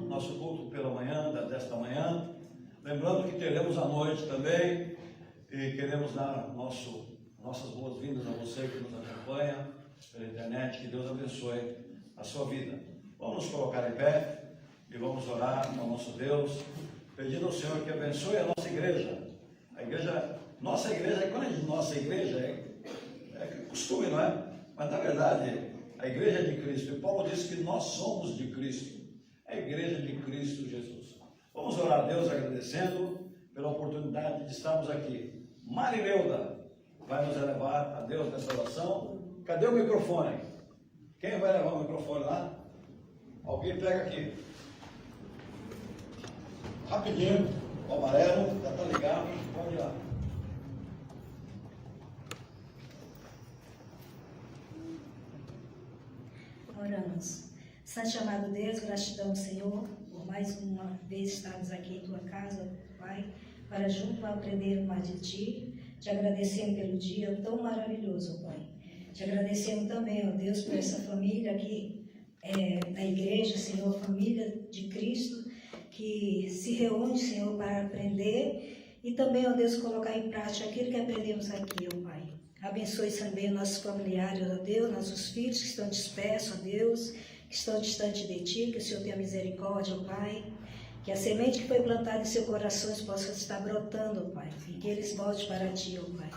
nosso culto pela manhã, desta manhã. Lembrando que teremos à noite também, e queremos dar nossas boas-vindas a você que nos acompanha pela internet. Que Deus abençoe a sua vida. Vamos nos colocar em pé e vamos orar ao nosso Deus, pedindo ao Senhor que abençoe a nossa igreja. Nossa igreja, quando a gente diz nossa igreja, é costume, não é? Mas na verdade, a igreja é de Cristo. E Paulo diz que nós somos de Cristo. É a igreja de Cristo Jesus. Vamos orar a Deus agradecendo pela oportunidade de estarmos aqui. Marileuda vai nos elevar a Deus nessa oração. Cadê o microfone? Quem vai levar o microfone lá? Alguém pega aqui. Rapidinho, o amarelo, já está ligado, pode ir lá. Oramos. Santo amado Deus, gratidão, Senhor, por mais uma vez estarmos aqui em Tua casa, Pai, para junto aprender mais de Ti, te agradecendo pelo dia tão maravilhoso, Pai. Te agradecendo também, ó Deus, por essa família aqui na igreja, Senhor, família de Cristo, que se reúne, Senhor, para aprender e também, ó Deus, colocar em prática aquilo que aprendemos aqui, ó Pai. Abençoe também nossos familiares, ó Deus, nossos filhos que estão dispersos, ó Deus, que estão distantes de Ti, que o Senhor tenha misericórdia, ó Pai, que a semente que foi plantada em seus corações possa estar brotando, ó Pai, e que eles voltem para Ti, ó Pai.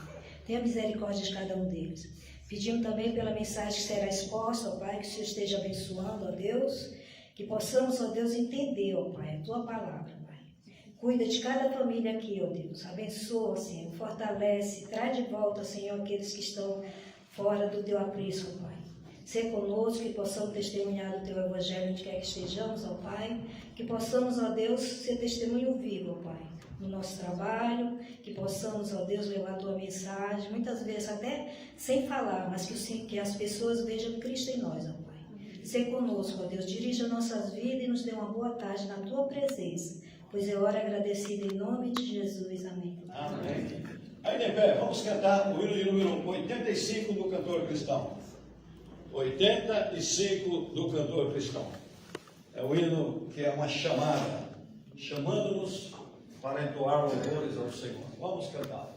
Tenha misericórdia de cada um deles. Pedimos também pela mensagem que será exposta, ó Pai, que o Senhor esteja abençoando, ó Deus, que possamos, ó Deus, entender, ó Pai, a Tua palavra, Pai. Cuida de cada família aqui, ó Deus. Abençoa, Senhor, fortalece, traz de volta, Senhor, aqueles que estão fora do Teu aprisco, ó Pai. Ser conosco, que possamos testemunhar o Teu Evangelho onde quer que estejamos, ó Pai. Que possamos, ó Deus, ser testemunho vivo, ó Pai, no nosso trabalho. Que possamos, ó Deus, levar a Tua mensagem, muitas vezes até sem falar, mas que as pessoas vejam Cristo em nós, ó Pai. Ser conosco, ó Deus, dirija nossas vidas e nos dê uma boa tarde na Tua presença, pois é hora agradecida em nome de Jesus. Amém. Amém. Aí de pé, vamos cantar o hino de número 85 do cantor cristão. 85 do cantor cristão. É o hino que é uma chamada, chamando-nos para entoar louvores ao Senhor. Vamos cantar.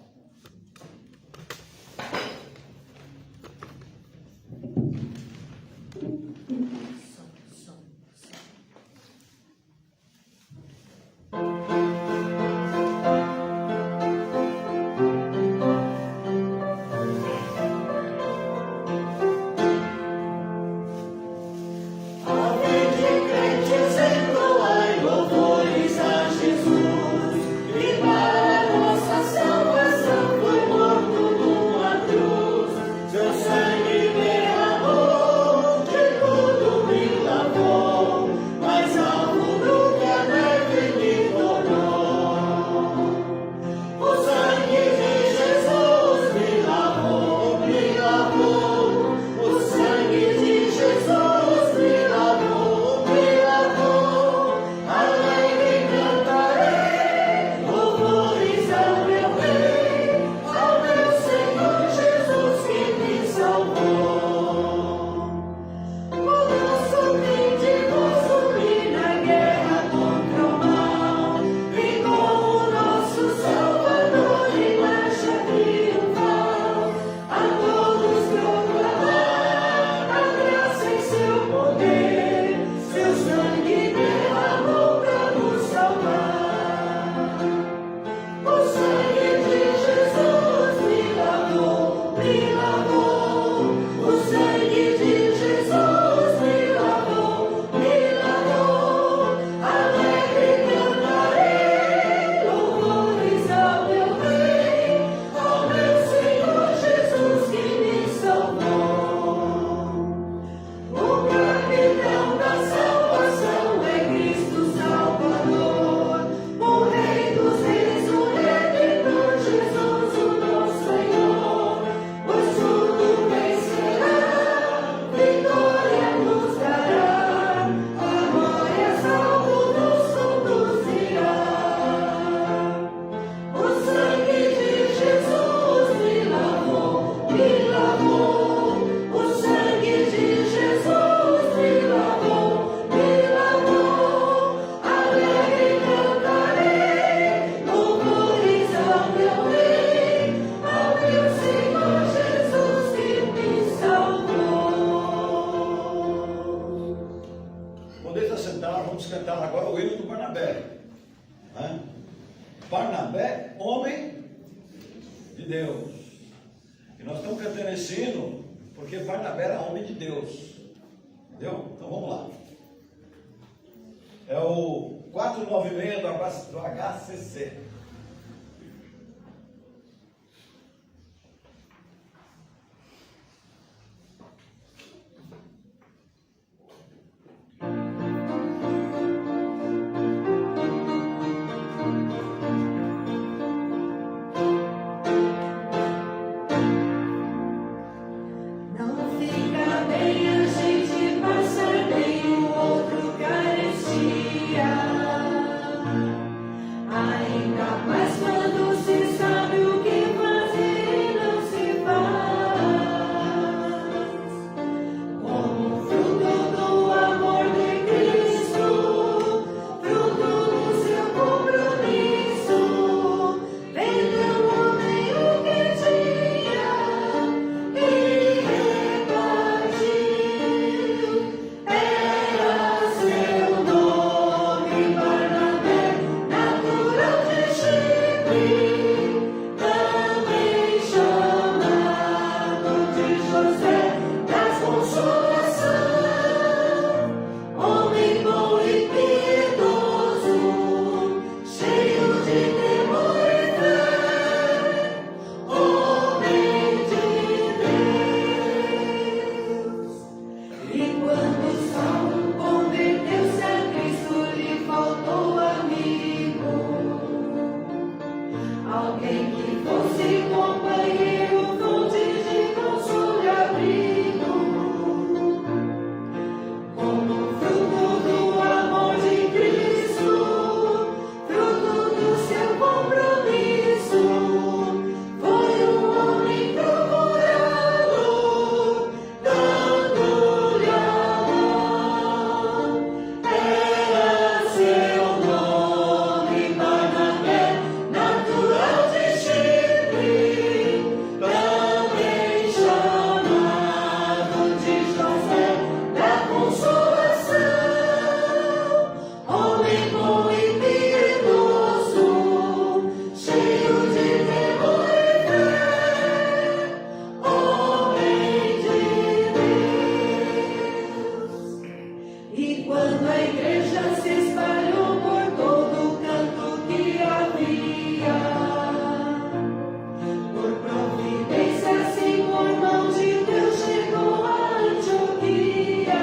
Louvores a Jesus, e para nossa salvação. agora o hino do Barnabé. Né? Barnabé, homem de Deus. E nós estamos cantando esse hino porque Barnabé era homem de Deus. Entendeu? Então vamos lá. É o 496 do HCC. Não fica bem a gente passar nenhum outro carestia. Ainda mais quando se sabe o que fazer e não se faz. Como fruto do amor de Cristo, fruto do seu compromisso, vendeu o homem o que tinha e repartiu. Era seu nome Barnabé, natural de Chipre, também chamado de José da Consolação. Homem bom e piedoso, cheio de temor e fé, homem de Deus. E quando Saulo converteu-se a Cristo, lhe faltou amigo, alguém que fosse companheiro, fonte de consolo e abrigo. Como fruto do amor de Cristo, fruto do seu compromisso, foi homem procurado, dando-lhe a mão. Era seu nome Barnabé, natural de Chipre, também chamado de José da Consolação. Homem bom e piedoso, cheio de temor e fé, homem de Deus. E quando a igreja se espalhou por todo o canto que havia, por providência, assim por mão de Deus, chegou a Antioquia,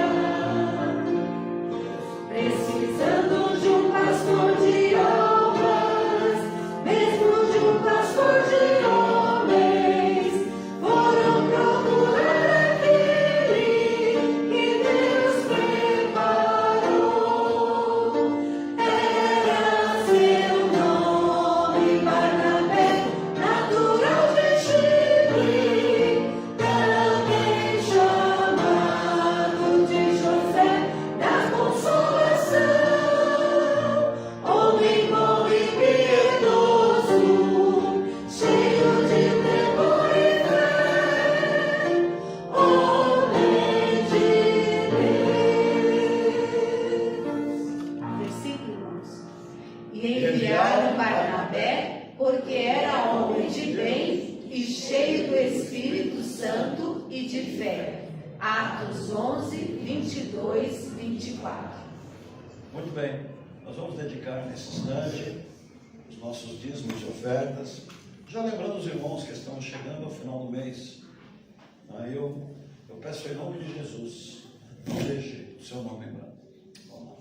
precisando de um pastor de almas, mesmo de um pastor de homens, foram procurar aquele que Deus preparou. Era seu nome Barnabé, natural de Chipre, também chamado de José da Consolação. Homem bom e piedoso, cheio de temor e fé, homem de Deus. Versículo 11. E enviaram Barnabé, porque era homem de bem e cheio do Espírito Santo e de fé. Atos 11, 22, 24. Muito bem, nós vamos dedicar nesse instante os nossos dízimos e ofertas, já lembrando os irmãos que estão chegando ao final do mês. Aí eu peço em nome de Jesus, não deixe o seu nome lembrado. Vamos lá.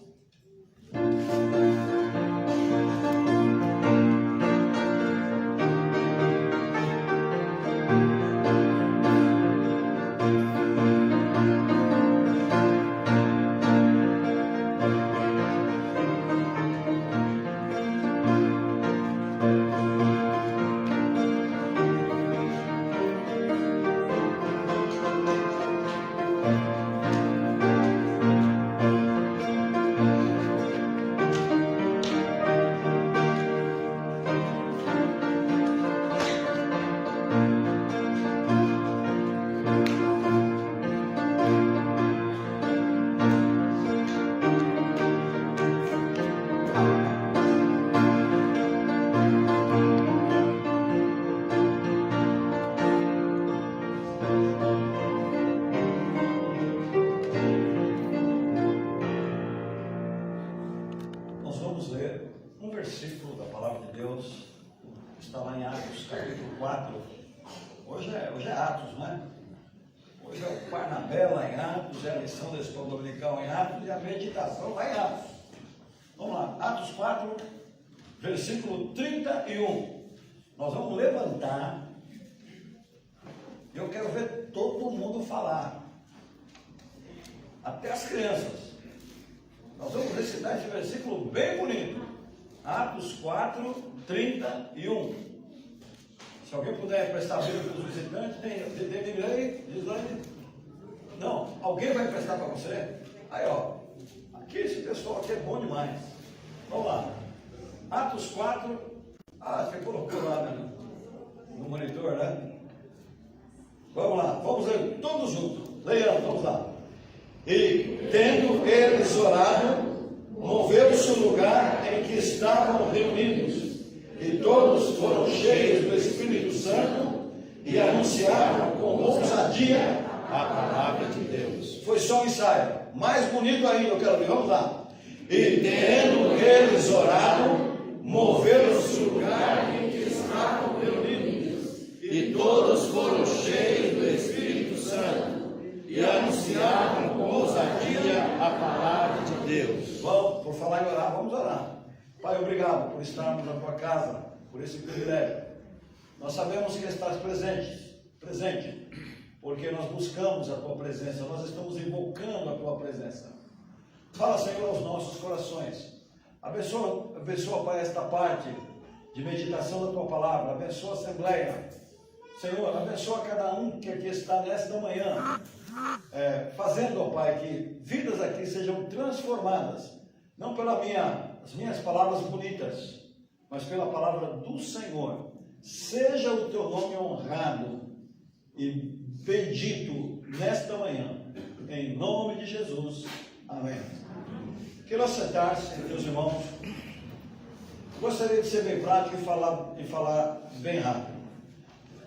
nós vamos ler um versículo da palavra de Deus, que está lá em Atos, capítulo 4. Hoje é Atos, não é? Hoje é o Barnabé lá em Atos, é a lição da escola dominical em Atos e a meditação lá em Atos. Vamos lá, Atos 4, versículo 31. Nós vamos levantar. Eu quero ver todo mundo falar, até as crianças. Nós vamos recitar esse versículo bem bonito. Atos 4, 31. Se alguém puder prestar a Bíblia para os visitantes, tem. Não, alguém vai emprestar para você? Aí, ó. Aqui, esse pessoal aqui é bom demais. Vamos lá. Atos 4. Você colocou lá no monitor, né? Vamos lá, vamos ler todos juntos. Leiamos, vamos lá. E, tendo eles orado, moveu-se o lugar em que estavam reunidos, e todos foram cheios do Espírito Santo e anunciaram com ousadia a palavra de Deus. Foi só um ensaio. Mais bonito ainda, eu quero ver. Vamos lá. E, tendo eles orado, moveu-se o lugar em que estavam reunidos, e todos foram cheios do Espírito Santo e anunciaram com ousadia a palavra de Deus. Vamos, por falar em orar, vamos orar. Pai, obrigado por estarmos na tua casa, por esse privilégio. Nós sabemos que estás presente, porque nós buscamos a tua presença, nós estamos invocando a tua presença. Fala, Senhor, aos nossos corações. Abençoa, Pai, esta parte de meditação da tua palavra. Abençoa a Assembleia. Senhor, abençoa cada um que aqui está nesta manhã, fazendo, ó Pai, que vidas aqui sejam transformadas, não pelas minhas palavras bonitas, mas pela palavra do Senhor. Seja o teu nome honrado e bendito nesta manhã, em nome de Jesus. Amém. Quero sentar-se, meus irmãos. Gostaria de ser bem prático e falar bem rápido.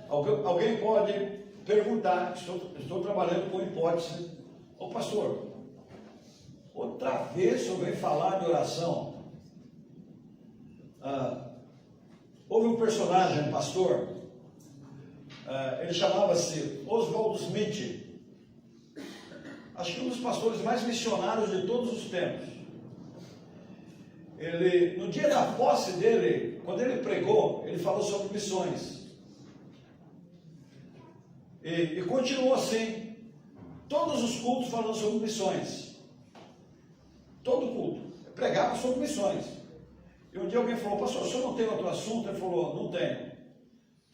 Alguém pode perguntar, estou trabalhando com hipótese. Ô pastor, outra vez eu venho falar de oração. Houve um personagem, um pastor, ele chamava-se Oswald Smith. Acho que um dos pastores mais missionários de todos os tempos. Ele, no dia da posse dele, quando ele pregou, ele falou sobre missões. E continuou assim, todos os cultos falando sobre missões. Todo culto, pregava sobre missões. E um dia alguém falou, pastor, o senhor não tem outro assunto? Ele falou, não tenho.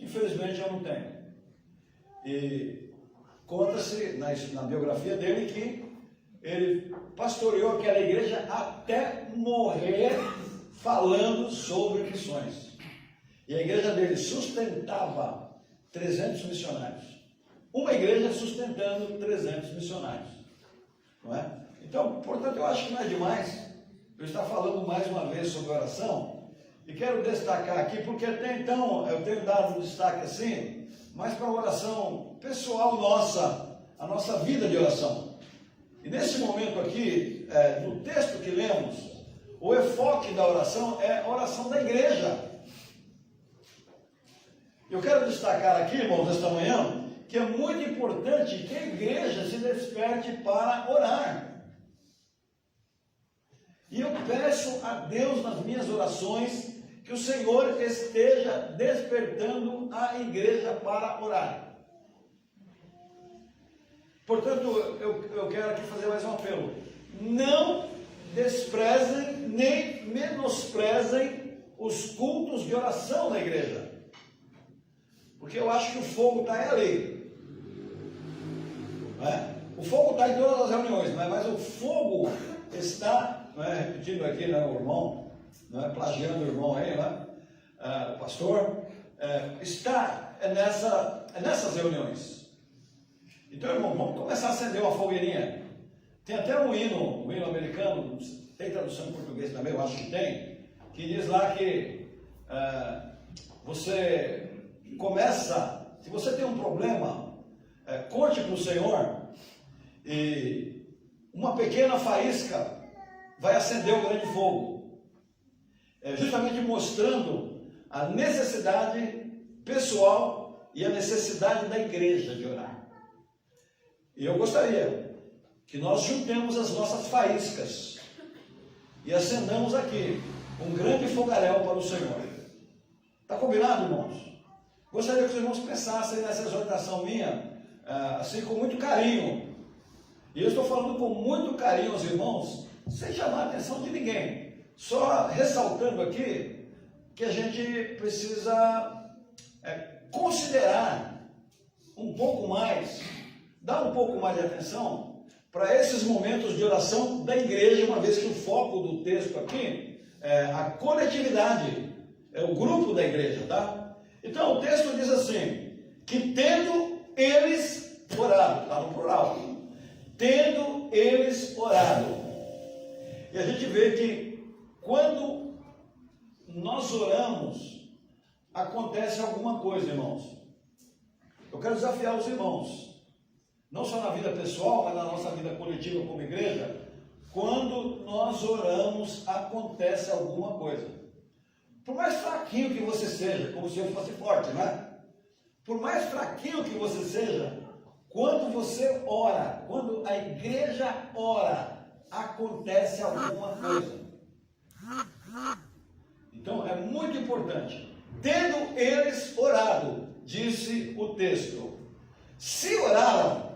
Infelizmente eu não tenho. E conta-se na biografia dele que ele pastoreou aquela igreja até morrer falando sobre missões. E a igreja dele sustentava 300 missionários. Uma igreja sustentando 300 missionários. Não é? Então, portanto, eu acho que não é demais eu estar falando mais uma vez sobre oração. E quero destacar aqui, porque até então eu tenho dado um destaque assim, mas para a oração pessoal nossa, a nossa vida de oração. E nesse momento aqui, no texto que lemos, o enfoque da oração é a oração da igreja. Eu quero destacar aqui, irmãos, esta manhã, que é muito importante que a igreja se desperte para orar. E eu peço a Deus nas minhas orações que o Senhor esteja despertando a igreja para orar. Portanto, eu quero aqui fazer mais um apelo. Não desprezem nem menosprezem os cultos de oração na igreja. Porque eu acho que o fogo está ali. O fogo está em todas as reuniões, mas o fogo está, repetindo aqui, o irmão, plagiando o irmão aí, o pastor, está nessas reuniões. Então, irmão, vamos começar a acender uma fogueirinha. Tem até um hino americano, tem tradução em português também, eu acho que tem, que diz lá que você começa, se você tem um problema, conte para o Senhor, e uma pequena faísca vai acender o grande fogo. justamente mostrando a necessidade pessoal e a necessidade da igreja de orar. E eu gostaria que nós juntemos as nossas faíscas e acendamos aqui um grande fogaréu para o Senhor. Está combinado, irmãos? Gostaria que os irmãos pensassem nessa exortação minha, assim, com muito carinho. E eu estou falando com muito carinho aos irmãos, sem chamar a atenção de ninguém. Só ressaltando aqui que a gente precisa considerar um pouco mais, dar um pouco mais de atenção para esses momentos de oração da igreja, uma vez que o foco do texto aqui é a coletividade, é o grupo da igreja, tá? Então o texto diz assim, que tendo eles orado, está no plural, tendo eles orado. E a gente vê que quando nós oramos, acontece alguma coisa, irmãos. Eu quero desafiar os irmãos, não só na vida pessoal, mas na nossa vida coletiva como igreja. Quando nós oramos, acontece alguma coisa. Por mais fraquinho que você seja, como se eu fosse forte, né? Por mais fraquinho que você seja, quando você ora, quando a igreja ora, acontece alguma coisa. Então é muito importante. Tendo eles orado, disse o texto. Se oraram,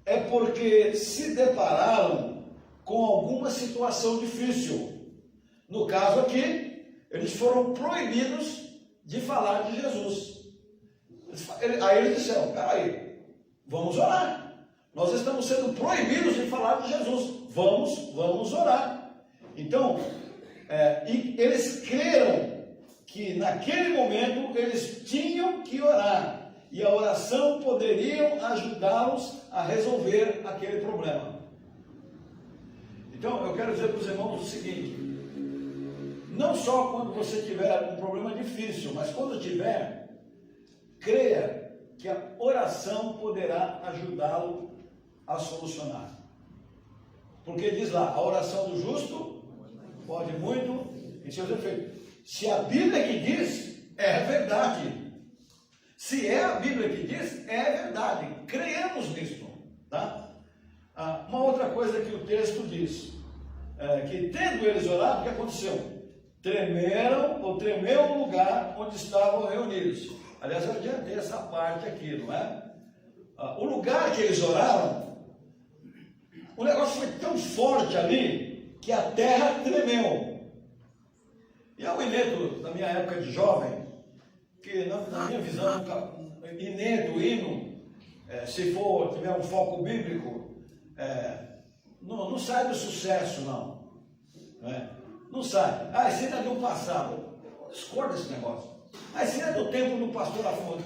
é porque se depararam com alguma situação difícil. No caso aqui, eles foram proibidos de falar de Jesus. Aí eles disseram, peraí, vamos orar. Nós estamos sendo proibidos de falar de Jesus. Vamos orar. Então, e eles creram que naquele momento eles tinham que orar. E a oração poderia ajudá-los a resolver aquele problema. Então, eu quero dizer para os irmãos o seguinte: não só quando você tiver um problema difícil, mas quando tiver, creia que a oração poderá ajudá-lo a solucionar. Porque diz lá, a oração do justo pode muito em seus efeitos. Se a Bíblia que diz, é verdade. Se é a Bíblia que diz, é verdade. Creiamos nisso, tá? Uma outra coisa que o texto diz, que tendo eles orado, o que aconteceu? Tremeu o lugar onde estavam reunidos. Aliás, eu adiantei essa parte aqui, não é? O lugar que eles oraram, o negócio foi tão forte ali, que a terra tremeu. E há um ineto da minha época de jovem, que na minha visão, hino, se tiver um foco bíblico, não sai do sucesso, não. Não sai. Isso ainda é do passado. Eu discordo desse negócio. Isso ainda é do tempo do pastor Afonso.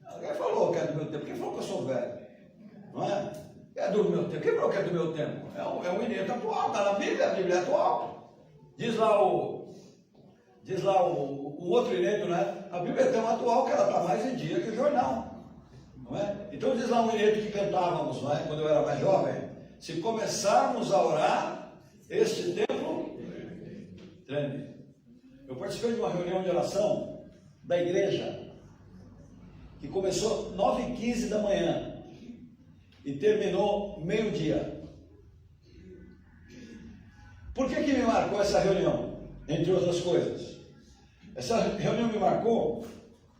Alguém falou que é do meu tempo. Quem falou que eu sou velho? Não é? É do meu tempo. Quem falou que é do meu tempo? É um ineto atual. Está na Bíblia, a Bíblia é atual. Diz lá o outro ineto, né? A Bíblia é tão atual que ela está mais em dia que o jornal. Não é? Então diz lá um ineto que cantávamos, não é? Quando eu era mais jovem. Se começarmos a orar, este tempo treme. Eu participei de uma reunião de oração da igreja que começou 9h15 da manhã e terminou meio-dia. Por que me marcou essa reunião? Entre outras coisas. Essa reunião me marcou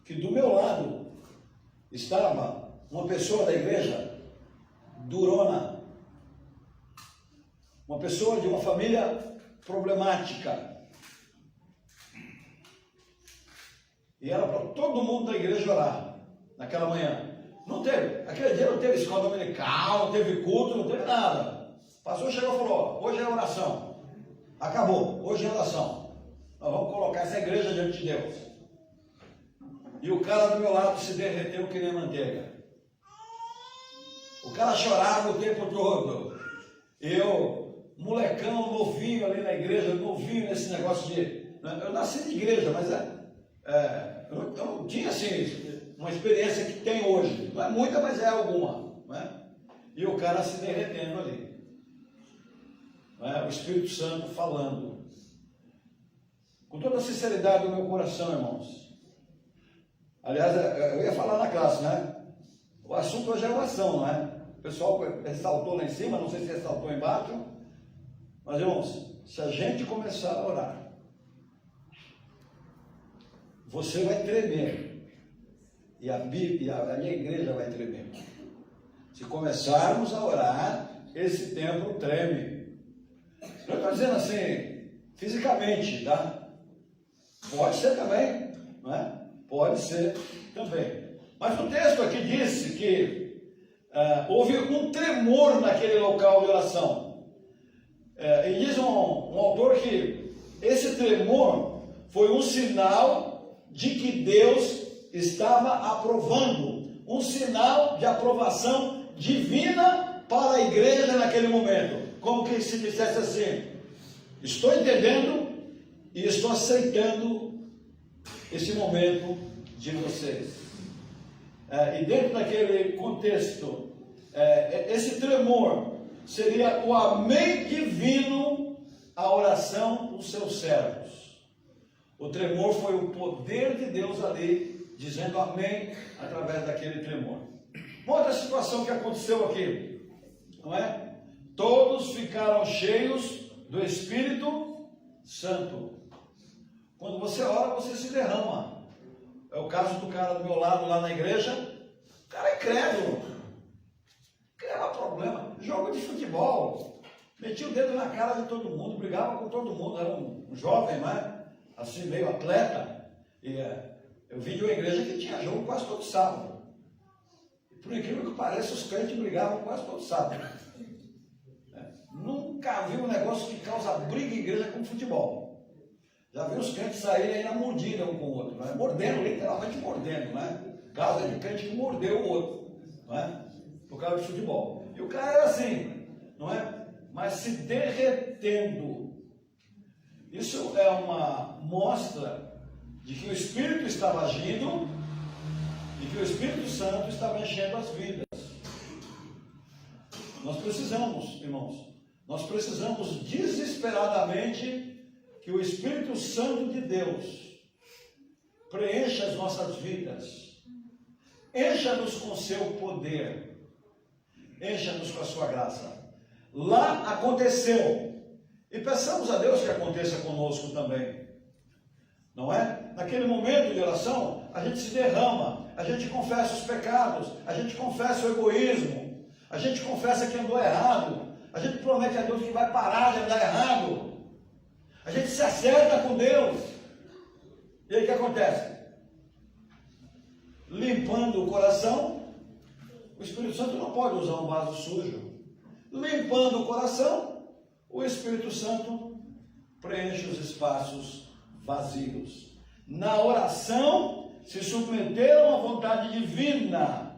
que do meu lado estava uma pessoa da igreja durona, uma pessoa de uma família problemática. E era para todo mundo da igreja orar naquela manhã. Não teve, aquele dia não teve escola dominical, não teve culto, não teve nada. O pastor chegou e falou: hoje é oração. Acabou, hoje é oração. Nós vamos colocar essa igreja diante de Deus. E o cara do meu lado se derreteu que nem manteiga. O cara chorava o tempo todo. Eu, molecão, novinho ali na igreja, novinho nesse negócio de... Eu nasci de igreja, mas eu não tinha assim, uma experiência que tem hoje. Não é muita, mas é alguma. Não é? E o cara se derretendo ali. Não é? O Espírito Santo falando. com toda a sinceridade do meu coração, irmãos. Aliás, eu ia falar na classe, né? O assunto hoje é oração, não é? O pessoal ressaltou lá em cima, não sei se ressaltou embaixo. Mas, irmãos, se a gente começar a orar, você vai tremer. E a minha igreja vai tremer. Se começarmos a orar, esse templo treme. Eu estou dizendo assim, fisicamente, tá? Pode ser também, não é? Pode ser também. Mas o texto aqui disse que houve um tremor naquele local de oração. E diz um autor que esse tremor foi um sinal de que Deus estava aprovando, um sinal de aprovação divina para a igreja naquele momento. Como que se dissesse assim: estou entendendo e estou aceitando esse momento de vocês. E dentro daquele contexto, esse tremor seria o amém divino à oração dos seus servos. O tremor foi o poder de Deus ali, dizendo amém através daquele tremor. Uma outra situação que aconteceu aqui, não é? Todos ficaram cheios do Espírito Santo. Quando você ora, você se derrama. É o caso do cara do meu lado lá na igreja. O cara é incrédulo. Criava problema. Jogo de futebol. Metia o dedo na cara de todo mundo, brigava com todo mundo. Era um jovem, né? Assim, meio atleta. E eu vi de uma igreja que tinha jogo quase todo sábado. E por incrível que pareça, os crentes brigavam quase todo sábado. Nunca vi um negócio que causa briga em igreja com futebol. Já vi os crentes saírem aí na mordida um com o outro, não é? Mordendo, literalmente mordendo, não é? Caso de crente que mordeu o outro, não é? Por causa de futebol. E o cara era assim, não é? Mas se derretendo. Isso é uma mostra de que o Espírito estava agindo e que o Espírito Santo estava enchendo as vidas. Nós precisamos, irmãos, nós precisamos desesperadamente que o Espírito Santo de Deus preencha as nossas vidas, encha-nos com seu poder, encha-nos com a sua graça. Lá aconteceu, e peçamos a Deus que aconteça conosco também, não é? Naquele momento de oração, a gente se derrama, a gente confessa os pecados, a gente confessa o egoísmo, a gente confessa que andou errado, a gente promete a Deus que vai parar de andar errado. A gente se acerta com Deus. E aí o que acontece? Limpando o coração, o Espírito Santo não pode usar um vaso sujo. Limpando o coração, o Espírito Santo preenche os espaços vazios. Na oração, se submeteram à vontade divina.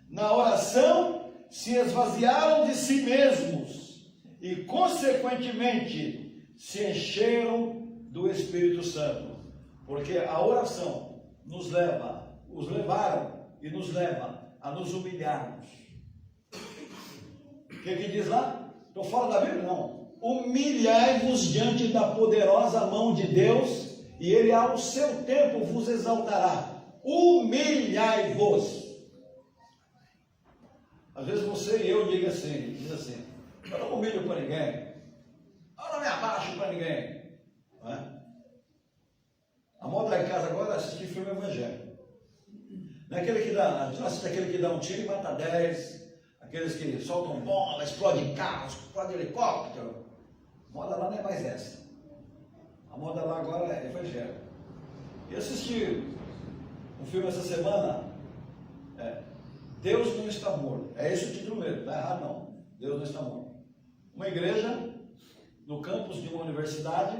Na oração, se esvaziaram de si mesmos e, consequentemente, se encheram do Espírito Santo, porque a oração os levaram e nos leva a nos humilharmos. O que diz lá? Estou fora da Bíblia? Não. Humilhai-vos diante da poderosa mão de Deus, e Ele ao seu tempo vos exaltará. Humilhai-vos. Às vezes você e eu diz assim, eu não humilho para ninguém. Eu não me abaixo para ninguém. Não é? A moda lá em casa agora é assistir filme evangélico. Não é aquele que dá, a gente assiste aquele que dá um tiro e mata 10, aqueles que soltam bola, explodem carros, explodem helicóptero. A moda lá não é mais essa. A moda lá agora é evangélico. E assisti um filme essa semana, Deus não está morto. É esse o título mesmo, não é errado não. Deus não está morto. Uma igreja no campus de uma universidade,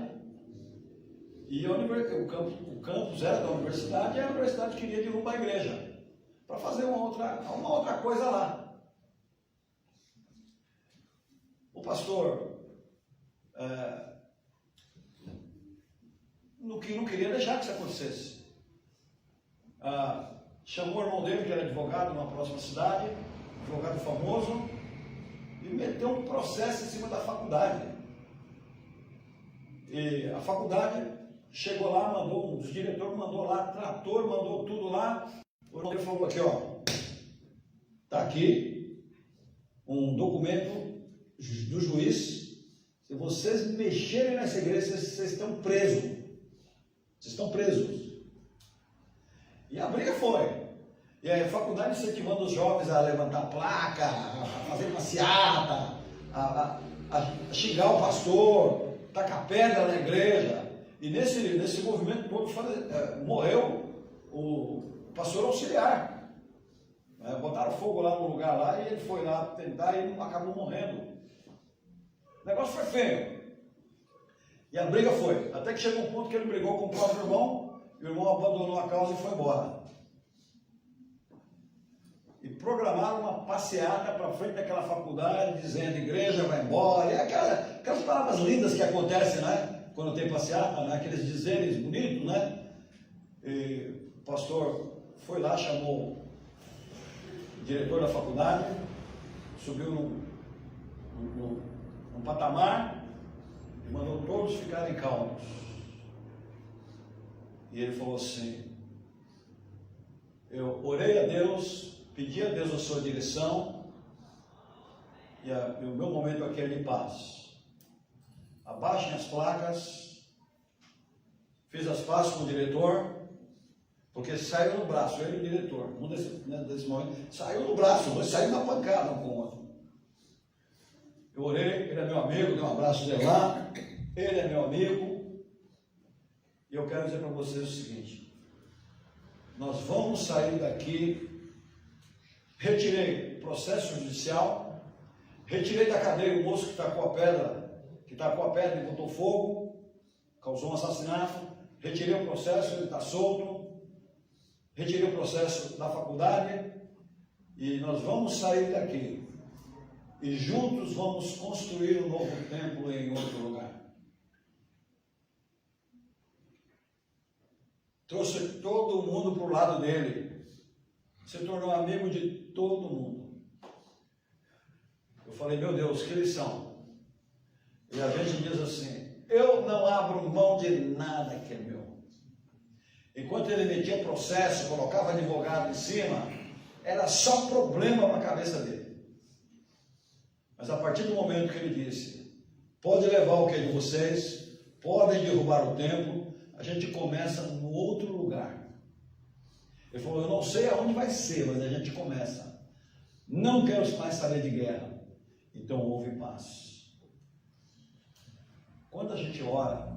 e o campus era da universidade, e a universidade queria derrubar a igreja para fazer uma outra coisa lá. O pastor não queria deixar que isso acontecesse. Chamou o irmão dele, que era advogado numa próxima cidade, advogado famoso, e meteu um processo em cima da faculdade. E a faculdade chegou lá, mandou, um dos diretores mandou lá, trator, mandou tudo lá. O irmão dele falou aqui, ó, está aqui um documento do juiz. Se vocês mexerem nessa igreja, vocês estão presos. Vocês estão presos. E a briga foi. E aí a faculdade incentivando os jovens a levantar placa, a fazer passeata, a xingar o pastor, tacar pedra na igreja. E nesse movimento todo morreu o pastor auxiliar. Botaram fogo lá no lugar lá e ele foi lá tentar e acabou morrendo. O negócio foi feio. E a briga foi. Até que chegou um ponto que ele brigou com o próprio irmão, e o irmão abandonou a causa e foi embora. E programaram uma passeata para frente daquela faculdade, dizendo, igreja vai embora. E aquelas palavras lindas que acontecem, né? Quando tem passeata, né? Aqueles dizeres bonitos, né? E o pastor foi lá, chamou o diretor da faculdade, subiu num patamar e mandou todos ficarem calmos. E ele falou assim, eu orei a Deus, pedi a Deus a sua direção, e o meu momento aqui é de paz. Abaixem as placas, fiz as pazes com o diretor, porque saiu no braço, ele e o diretor, nesse momento, saiu no braço, saiu na pancada um com o outro. Eu orei, ele é meu amigo, dei um abraço dele lá, ele é meu amigo, e eu quero dizer para vocês o seguinte, nós vamos sair daqui, retirei o processo judicial, retirei da cadeia o moço que tacou a pedra e botou fogo, causou um assassinato, retirei o processo, ele está solto, retirei o processo da faculdade, e nós vamos sair daqui. E juntos vamos construir um novo templo em outro lugar. Trouxe todo mundo para o lado dele. Se tornou amigo de todo mundo. Eu falei, meu Deus, que lição. E a gente diz assim, eu não abro mão de nada que é meu. Enquanto ele metia processo, colocava advogado em cima, era só problema para a cabeça dele. Mas a partir do momento que ele disse, pode levar o que é de vocês, podem derrubar o templo, a gente começa no outro lugar. Ele falou, eu não sei aonde vai ser, mas a gente começa. Não quero mais saber de guerra. Então houve paz. Quando a gente ora,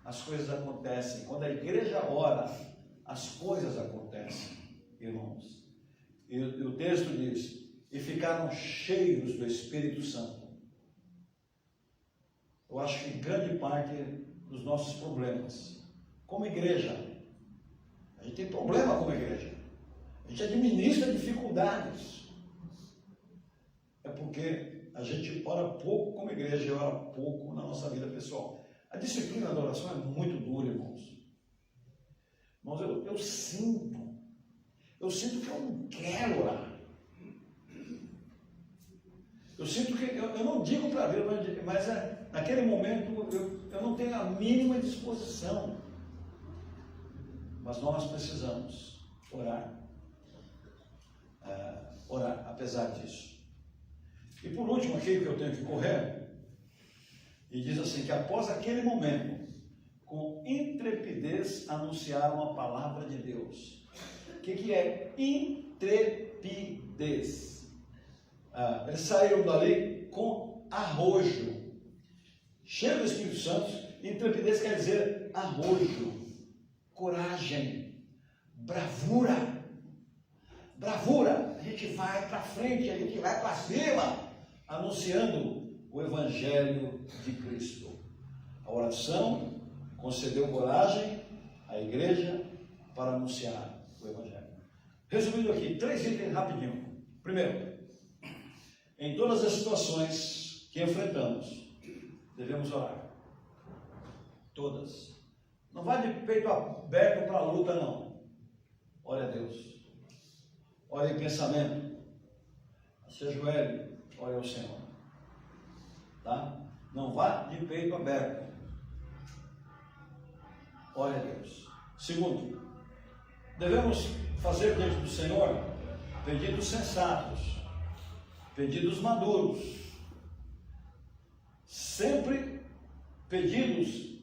as coisas acontecem. Quando a igreja ora, as coisas acontecem, irmãos. E o texto diz, e ficaram cheios do Espírito Santo. Eu acho que grande parte dos nossos problemas, como igreja, a gente tem problema como igreja, a gente administra dificuldades, é porque a gente ora pouco como igreja e ora pouco na nossa vida pessoal. A disciplina da oração é muito dura, irmãos. Irmãos, eu sinto que eu não quero orar. Eu sinto que, eu não digo para Deus, mas naquele momento eu não tenho a mínima disposição. Mas nós precisamos orar. Orar, apesar disso. E por último aqui, que eu tenho que correr, e diz assim, que após aquele momento, com intrepidez anunciaram a palavra de Deus. O que é intrepidez? Eles saíram dali com arrojo, cheio do Espírito Santo. Intrepidez quer dizer arrojo, coragem, bravura. Bravura, a gente vai para frente, a gente vai para cima, anunciando o Evangelho de Cristo. A oração concedeu coragem à igreja para anunciar o Evangelho. Resumindo aqui, 3 itens rapidinho. Primeiro, em todas as situações que enfrentamos, devemos orar. Todas. Não vai de peito aberto para a luta, não. Ore a Deus. Ore em pensamento. Se ajoelhe, ore ao Senhor. Tá? Não vá de peito aberto. ore a Deus. Segundo, devemos fazer diante do Senhor pedidos sensatos, pedidos maduros, sempre pedidos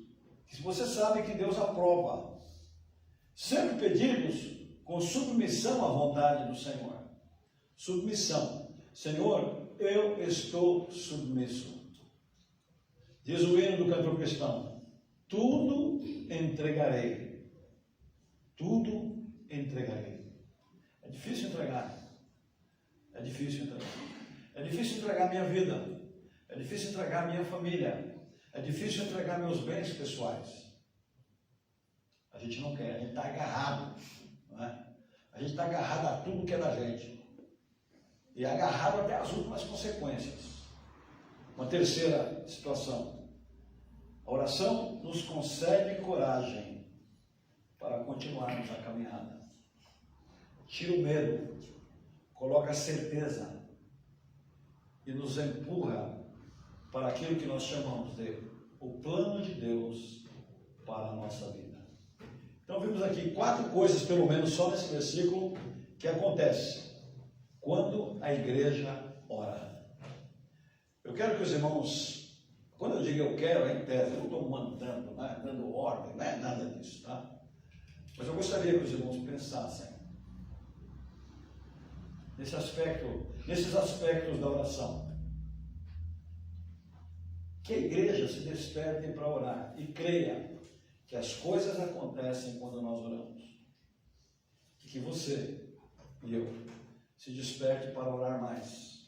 que você sabe que Deus aprova, sempre pedidos com submissão à vontade do Senhor. Submissão. Senhor, eu estou submisso. Diz o hino do cantor cristão: tudo entregarei. Tudo entregarei. É difícil entregar. É difícil entregar. É difícil entregar minha vida. É difícil entregar minha família. É difícil entregar meus bens pessoais. A gente não quer, a gente está agarrado. Não é? A gente está agarrado a tudo que é da gente. E agarrado até as últimas consequências. Uma terceira situação. A oração nos concede coragem para continuarmos a caminhada. Tira o medo, coloca a certeza e nos empurra para aquilo que nós chamamos de o plano de Deus para a nossa vida. Então vimos aqui 4 coisas, pelo menos só nesse versículo, que acontece quando a igreja ora. Eu quero que os irmãos, quando eu digo eu quero, é em tese, eu não estou mandando, né, dando ordem, não é nada disso, tá? Mas eu gostaria que os irmãos pensassem nesses aspectos da oração. Que a igreja se desperte para orar e creia que as coisas acontecem quando nós oramos. E que você e eu se desperte para orar mais,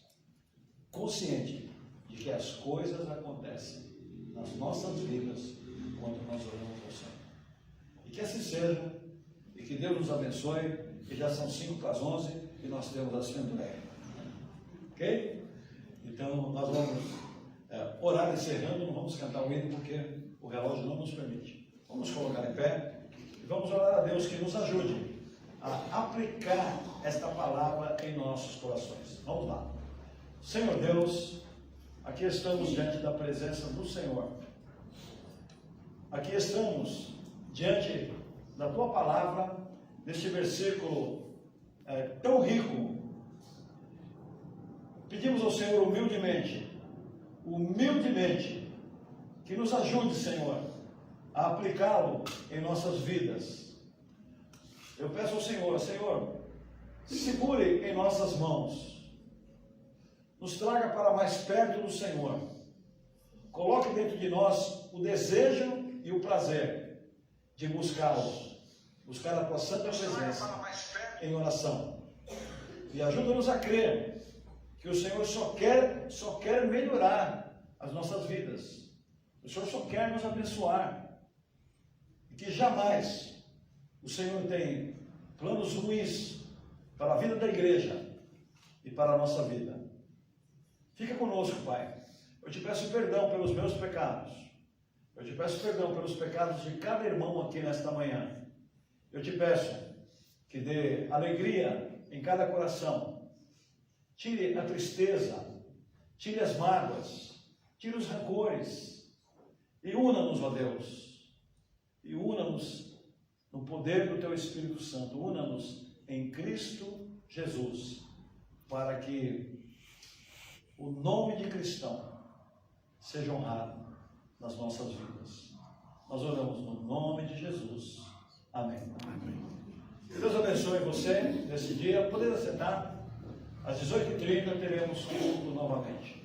consciente de que as coisas acontecem nas nossas vidas quando nós oramos ao Senhor. E que assim seja, e que Deus nos abençoe, que já são 5:11 e nós temos a assembleia. Ok? Então nós vamos orar encerrando, não vamos cantar o hino porque o relógio não nos permite. Vamos colocar em pé e vamos orar a Deus que nos ajude a aplicar esta palavra em nossos corações. Vamos lá. Senhor Deus, aqui estamos diante da presença do Senhor. Aqui estamos diante da Tua palavra, neste versículo tão rico. Pedimos ao Senhor humildemente, que nos ajude, Senhor, a aplicá-lo em nossas vidas. Eu peço ao Senhor, segure em nossas mãos, nos traga para mais perto do Senhor, coloque dentro de nós o desejo e o prazer de buscá-lo, buscar a Tua santa presença em oração, e ajuda-nos a crer que o Senhor só quer melhorar as nossas vidas, o Senhor só quer nos abençoar, e que jamais o Senhor tem planos ruins para a vida da igreja e para a nossa vida. Fica conosco, Pai. Eu te peço perdão pelos meus pecados. Eu te peço perdão pelos pecados de cada irmão aqui nesta manhã. Eu te peço que dê alegria em cada coração. Tire a tristeza, tire as mágoas, tire os rancores e una-nos, ó Deus. E una-nos no poder do Teu Espírito Santo. Una-nos em Cristo Jesus, para que o nome de cristão seja honrado nas nossas vidas. Nós oramos no nome de Jesus. Amém. Amém. Deus abençoe você nesse dia. Poder sentar. Às 18h30 teremos culto novamente.